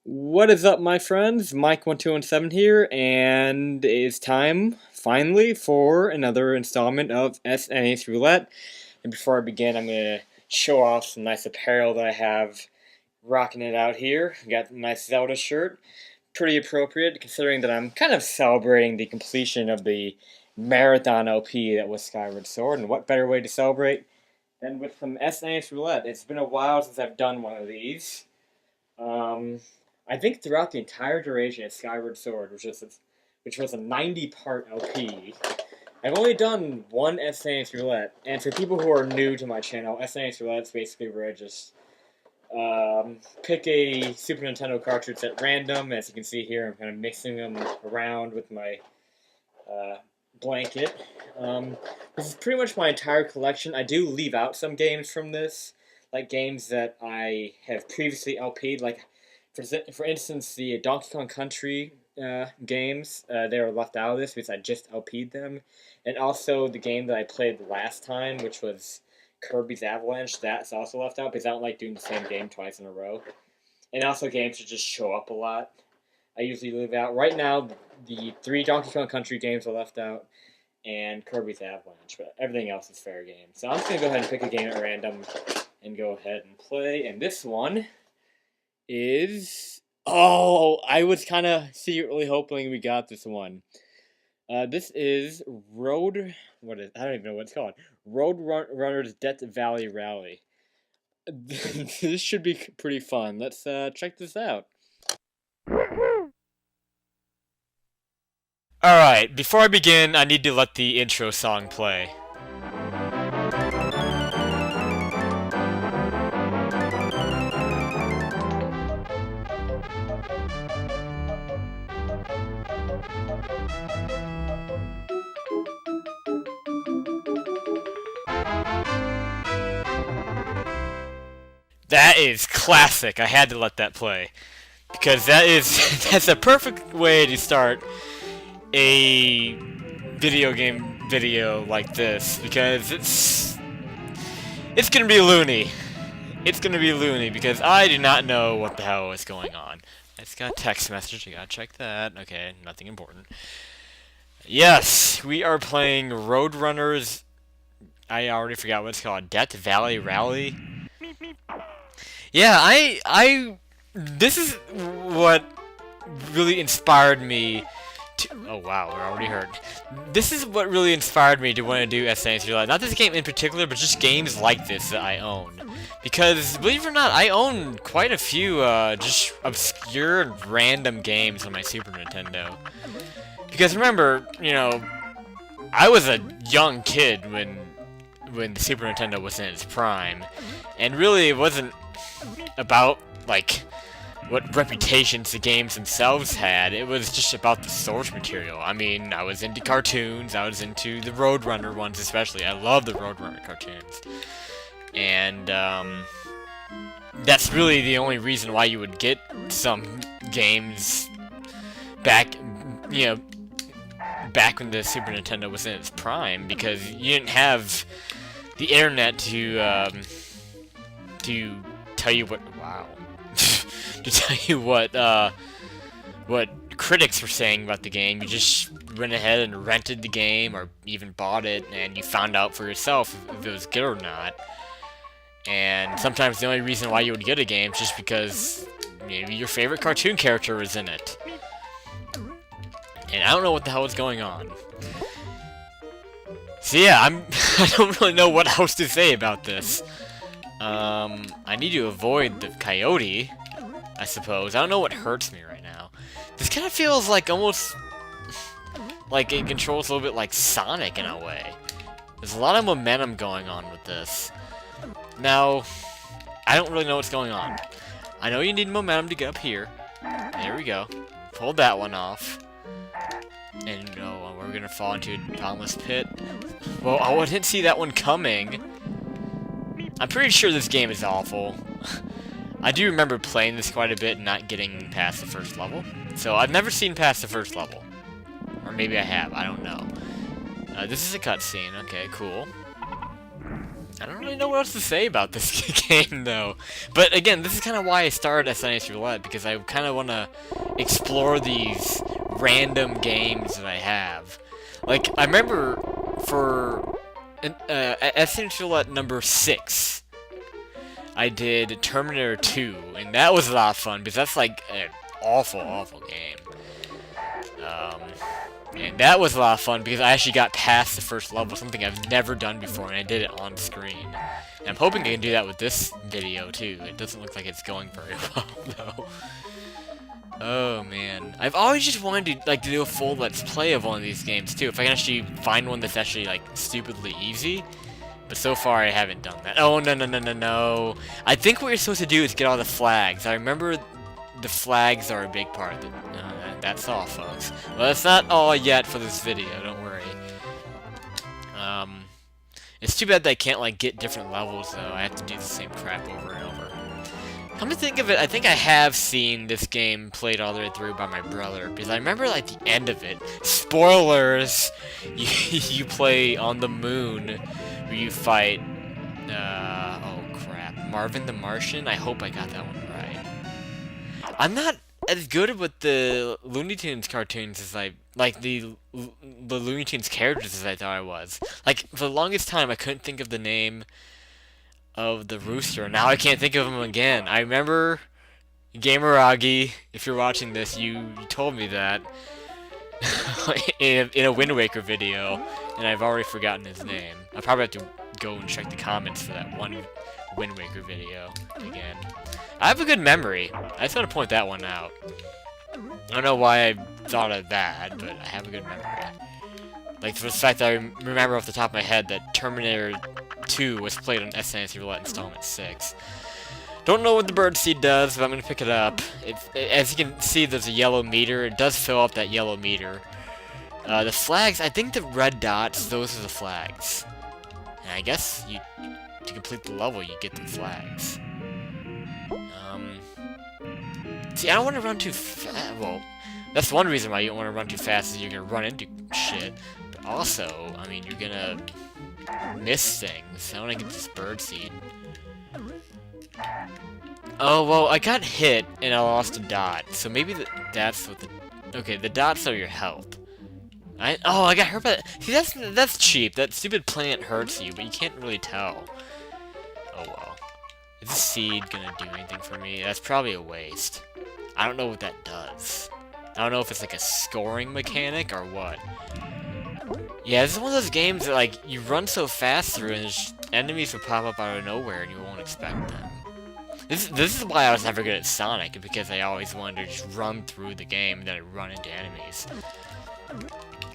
What is up, my friends? Mike1217 here, and it's time, finally, for another installment of SNES Roulette. And before I begin, I'm going to show off some nice apparel that I have rocking it out here. Got a nice Zelda shirt. Pretty appropriate, considering that I'm kind of celebrating the completion of the marathon LP that was Skyward Sword, and what better way to celebrate than with some SNES Roulette. It's been a while since I've done one of these. Um, I think throughout the entire duration of Skyward Sword, which was a 90-part LP, I've only done one SNES Roulette. And for people who are new to my channel, SNES Roulette is basically where I just pick a Super Nintendo cartridge at random. As you can see here, I'm kind of mixing them around with my blanket. This is pretty much my entire collection. I do leave out some games from this, like games that I have previously LP'd, like for instance the Donkey Kong Country games. They were left out of this because I just LP'd them, and also the game that I played last time, which was Kirby's Avalanche. That's also left out because I don't like doing the same game twice in a row, and also games that just show up a lot. I usually leave out. Right now, the 3 Donkey Kong Country games are left out, and Kirby's Avalanche, but everything else is fair game. So I'm just going to go ahead and pick a game at random and go ahead and play, and this one is... Oh, I was kind of secretly hoping we got this one. This is Road... I don't even know what it's called. Runner's Death Valley Rally. This should be pretty fun. Let's check this out. Alright, before I begin, I need to let the intro song play. That is classic. I had to let that play. Because that's a perfect way to start a video game video like this, because it's gonna be loony. It's gonna be loony because I do not know what the hell is going on. I just got a text message. I gotta check that. Okay, nothing important. Yes, we are playing Roadrunners. I already forgot what it's called. Death Valley Rally. Yeah, this is what really inspired me to... Oh wow, we're already hurt. This is what really inspired me to want to do SNES Roulette. Not this game in particular, but just games like this that I own. Because, believe it or not, I own quite a few just obscure and random games on my Super Nintendo. Because remember, you know, I was a young kid when the Super Nintendo was in its prime. And really, it wasn't about, like, what reputations the games themselves had. It was just about the source material. I mean, I was into cartoons. I was into the Roadrunner ones especially. I love the Roadrunner cartoons. And, that's really the only reason why you would get some games back, you know, back when the Super Nintendo was in its prime, because you didn't have the internet to tell you what... Wow. To tell you what critics were saying about the game. You just went ahead and rented the game, or even bought it, and you found out for yourself if it was good or not. And sometimes the only reason why you would get a game is just because maybe your favorite cartoon character was in it. And I don't know what the hell is going on. So yeah, I don't really know what else to say about this. I need to avoid the coyote, I suppose. I don't know what hurts me right now. This kind of feels like almost like it controls a little bit like Sonic in a way. There's a lot of momentum going on with this. Now, I don't really know what's going on. I know you need momentum to get up here. There we go. Pulled that one off. And no, we're gonna fall into a bottomless pit. Well, I didn't see that one coming. I'm pretty sure this game is awful. I do remember playing this quite a bit and not getting past the first level. So I've never seen past the first level. Or maybe I have, I don't know. This is a cutscene, okay, cool. I don't really know what else to say about this game, though. But again, this is kind of why I started SNES Roulette, because I kind of want to explore these random games that I have. Like, I remember for SNES Roulette number 6, I did Terminator 2, and that was a lot of fun, because that's like an awful, awful game. And that was a lot of fun because I actually got past the first level, something I've never done before, and I did it on screen. And I'm hoping I can do that with this video, too. It doesn't look like it's going very well, though. Oh, man. I've always just wanted to, like, do a full Let's Play of one of these games, too. If I can actually find one that's actually, like, stupidly easy. But so far, I haven't done that. Oh, no, no, no, no, no. I think what you're supposed to do is get all the flags. I remember the flags are a big part of it. That's all, folks. Well, that's not all yet for this video, don't worry. It's too bad that I can't, like, get different levels, though. I have to do the same crap over and over. Come to think of it, I think I have seen this game played all the way through by my brother, because I remember, like, the end of it. Spoilers! You play on the moon, where you fight, oh crap, Marvin the Martian? I hope I got that one right. I'm not as good with the Looney Tunes cartoons as like the Looney Tunes characters as I thought I was. Like, for the longest time, I couldn't think of the name of the rooster. Now I can't think of him again. I remember Gameragi, if you're watching this, you told me that in a Wind Waker video, and I've already forgotten his name. I'll probably have to go and check the comments for that one Wind Waker video again. I have a good memory. I just want to point that one out. I don't know why I thought of that, but I have a good memory. Like, for the fact that I remember off the top of my head that Terminator 2 was played on SNES Roulette Installment 6. Don't know what the birdseed does, but I'm going to pick it up. As you can see, there's a yellow meter. It does fill up that yellow meter. The flags, I think the red dots, those are the flags. And I guess to complete the level, you get the flags. See, I don't want to run too fast. Well, that's one reason why you don't want to run too fast, is you're going to run into shit. But also, I mean, you're going to miss things. I want to get this birdseed. Oh, well, I got hit, and I lost a dot. So maybe that's what the... Okay, the dots are your health. Oh, I got hurt by that. See, that's cheap. That stupid plant hurts you, but you can't really tell. Oh, well. Is this seed gonna do anything for me? That's probably a waste. I don't know what that does. I don't know if it's like a scoring mechanic or what. Yeah, this is one of those games that, like, you run so fast through and enemies will pop up out of nowhere and you won't expect them. This is why I was never good at Sonic, because I always wanted to just run through the game and then I'd run into enemies.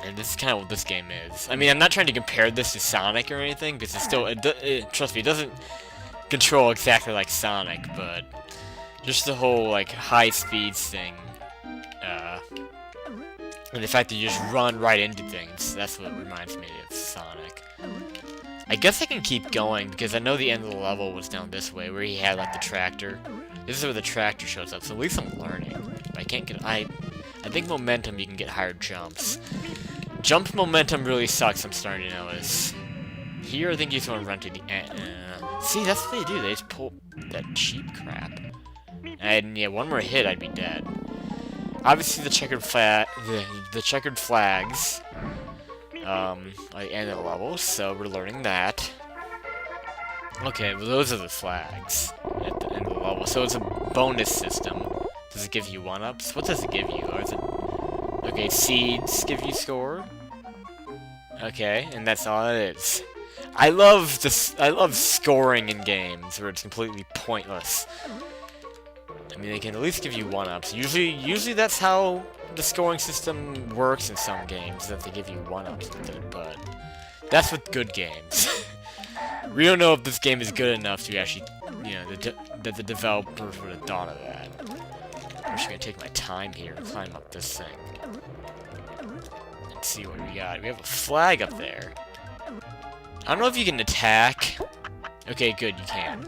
And this is kind of what this game is. I mean, I'm not trying to compare this to Sonic or anything, because it's still, trust me, it doesn't control exactly like Sonic, but just the whole, like, high speeds thing, and the fact that you just run right into things, that's what reminds me of Sonic. I guess I can keep going, because I know the end of the level was down this way, where he had, like, the tractor. This is where the tractor shows up, so at least I'm learning. But I can't get, I think momentum, you can get higher jumps. Jump momentum really sucks, I'm starting to notice. Here, I think you just want to run to the end. See, that's what they do, they just pull that cheap crap. And, yeah, one more hit, I'd be dead. Obviously, the checkered flags, at the end of the level, so we're learning that. Okay, well, those are the flags at the end of the level, so it's a bonus system. Does it give you 1-ups? What does it give you? Or is it... Okay, seeds give you score. Okay, and that's all it is. I love scoring in games where it's completely pointless. I mean, they can at least give you 1-ups. Usually that's how the scoring system works in some games, that they give you 1-ups with it, but that's with good games. We don't know if this game is good enough to actually, you know, that the developers would have thought of that. I'm just gonna take my time here and climb up this thing. Let's see what we got. We have a flag up there. I don't know if you can attack. Okay, good, you can.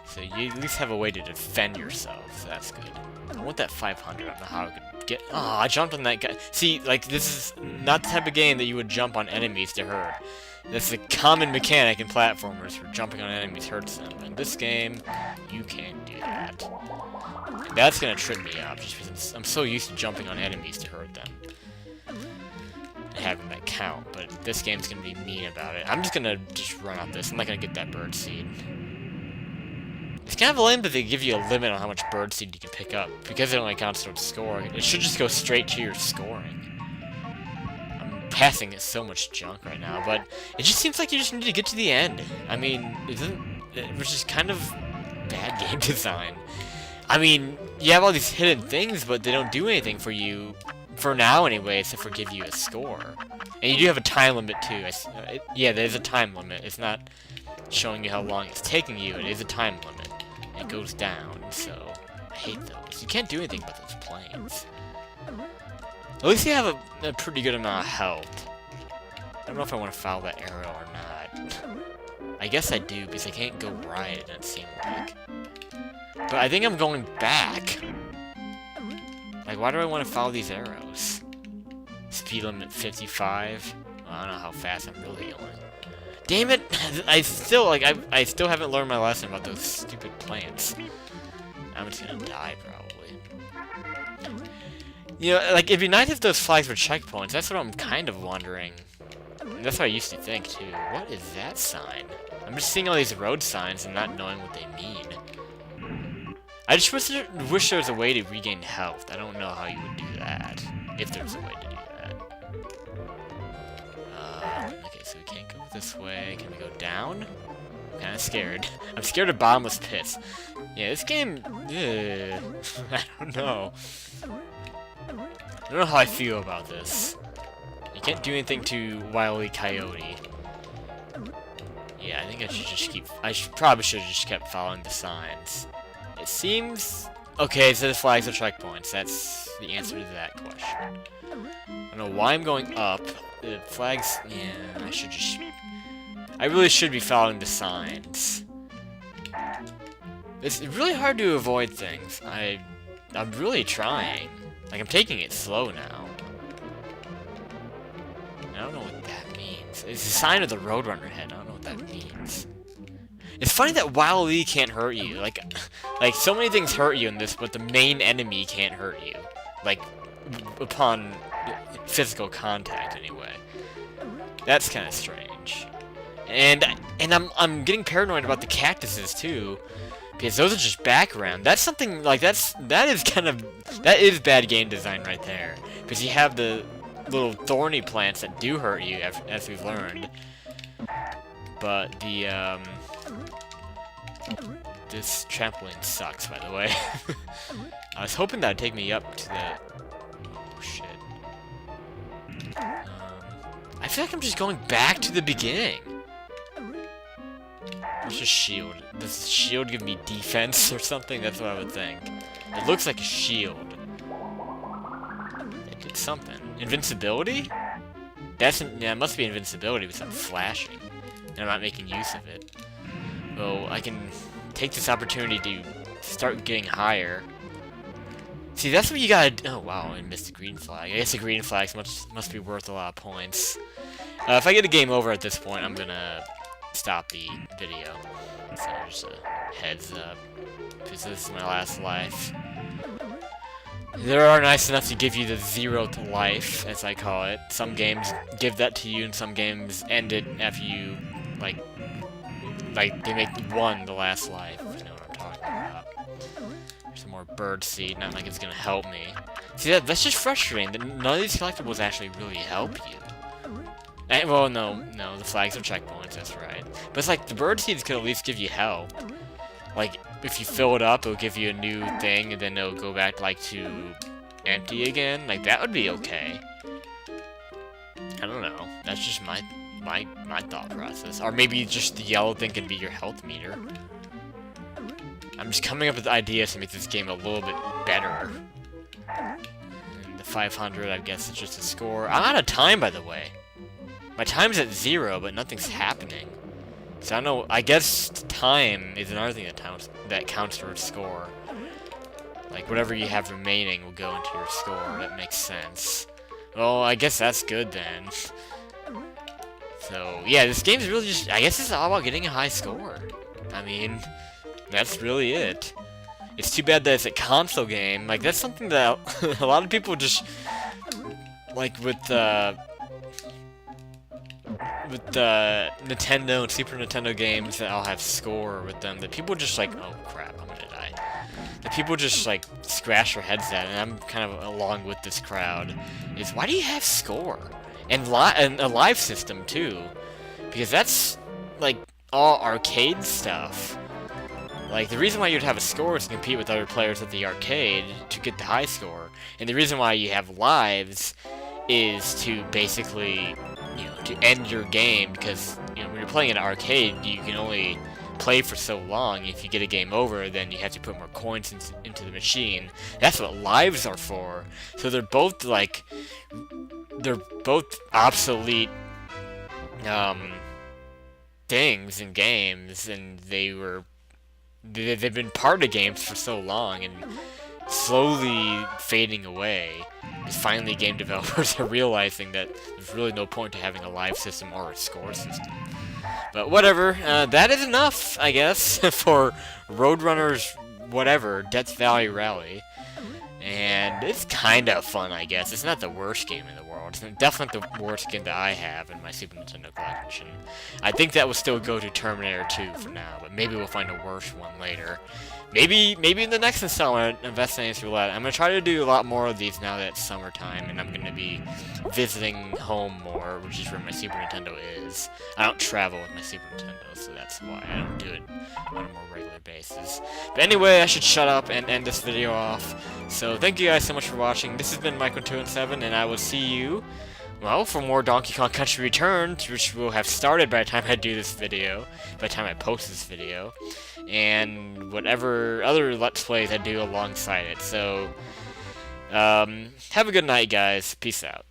So you at least have a way to defend yourself, so that's good. I want that 500, I don't know how I could get... Oh, I jumped on that guy. See, like, this is not the type of game that you would jump on enemies to hurt. That's a common mechanic in platformers for jumping on enemies hurts them. In this game, you can't do that. And that's gonna trip me up, just because I'm so used to jumping on enemies to hurt them. And having that count, but this game's gonna be mean about it. I'm just gonna run out this. I'm not gonna get that bird seed. It's kind of lame that they give you a limit on how much bird seed you can pick up, because it only counts towards scoring. It should just go straight to your scoring. I'm passing so much junk right now, but it just seems like you just need to get to the end. I mean, which is kind of bad game design. I mean, you have all these hidden things, but they don't do anything for you, for now anyway, except for give you a score. And you do have a time limit too. Yeah, there's a time limit. It's not showing you how long it's taking you. It is a time limit. It goes down, so I hate those. You can't do anything about those planes. At least you have a pretty good amount of health. I don't know if I want to follow that arrow or not. I guess I do, because I can't go right, it doesn't seem like. But I think I'm going back. Like, why do I want to follow these arrows? Speed limit 55? Well, I don't know how fast I'm really going. Damn it! I still haven't learned my lesson about those stupid plants. I'm just gonna die, probably. You know, like, it'd be nice if those flags were checkpoints. That's what I'm kind of wondering. And that's what I used to think, too. What is that sign? I'm just seeing all these road signs and not knowing what they mean. I just wish there was a way to regain health. I don't know how you would do that. If there's a way to do that. Okay, so we can't go this way. Can we go down? I'm kind of scared. I'm scared of bottomless pits. Yeah, this game... I don't know. I don't know how I feel about this. You can't do anything to Wile E. Coyote. Yeah, I think I should just keep... probably should have just kept following the signs. It seems... Okay, so the flags are checkpoints. That's the answer to that question. I don't know why I'm going up. The flags... Yeah, I should just... I really should be following the signs. It's really hard to avoid things. I'm really trying. Like, I'm taking it slow now. I don't know what that means. It's a sign of the Roadrunner head. I don't know what that means. It's funny that Wile E can't hurt you. Like so many things hurt you in this, but the main enemy can't hurt you. Like, upon physical contact, anyway. That's kind of strange. And I'm getting paranoid about the cactuses too, because those are just background. That's something like that is bad game design right there. Because you have the little thorny plants that do hurt you, as we've learned. But the this trampoline sucks, by the way. I was hoping that would take me up to the... Oh shit. I feel like I'm just going back to the beginning. What's a shield? Does the shield give me defense or something? That's what I would think. It looks like a shield. It did something. Invincibility? Yeah, it must be invincibility because I'm flashing. And I'm not making use of it. Well, I can take this opportunity to start getting higher. See, that's what you gotta... Oh, wow, I missed the green flag. I guess the green flags must be worth a lot of points. If I get a game over at this point, I'm gonna stop the video. So just a heads up. Because this is my last life. They are nice enough to give you the 0th life, as I call it. Some games give that to you, and some games end it after you, like they make 1 the last life. If you know what I'm talking about. There's some more bird seed, not like it's gonna help me. See, that's just frustrating, that none of these collectibles actually really help you. And, well, no, the flags are checkpoints, that's right. But it's like, the bird seeds could at least give you help. Like, if you fill it up, it'll give you a new thing, and then it'll go back, like, to empty again. Like, that would be okay. I don't know. That's just my thought process. Or maybe just the yellow thing can be your health meter. I'm just coming up with ideas to make this game a little bit better. And the 500, I guess, is just a score. I'm out of time, by the way. My time's at 0, but nothing's happening. So I don't know, I guess time is another thing that counts towards score. Like, whatever you have remaining will go into your score. That makes sense. Well, I guess that's good then. So, yeah, this game's really just, I guess it's all about getting a high score. I mean, that's really it. It's too bad that it's a console game. Like, that's something that a lot of people just, like, with Nintendo and Super Nintendo games that I'll have score with them, that people just like, oh crap, I'm gonna die. That people just like scratch their heads at, and I'm kind of along with this crowd, is why do you have score? And a live system too. Because that's like all arcade stuff. Like, the reason why you'd have a score is to compete with other players at the arcade to get the high score. And the reason why you have lives is to basically, you know, to end your game, because, you know, when you're playing an arcade, you can only play for so long. If you get a game over, then you have to put more coins into the machine. That's what lives are for. So they're both, like, they're both obsolete, things in games, and they've been part of games for so long, and slowly fading away. Finally, game developers are realizing that there's really no point to having a live system or a score system. But whatever, that is enough, I guess, for Roadrunner's whatever, Death Valley Rally. And it's kind of fun, I guess. It's not the worst game in the world. It's definitely the worst game that I have in my Super Nintendo collection. I think that will still go to Terminator 2 for now, but maybe we'll find a worse one later. Maybe in the next installment of SNES Roulette. I'm going to try to do a lot more of these now that it's summertime, and I'm going to be visiting home more, which is where my Super Nintendo is. I don't travel with my Super Nintendo, so that's why I don't do it on a more regular basis. But anyway, I should shut up and end this video off. So thank you guys so much for watching. This has been Michael217, and I will see you, well, for more Donkey Kong Country Returns, which will have started by the time I do this video, by the time I post this video, and whatever other Let's Plays I do alongside it. So, have a good night, guys. Peace out.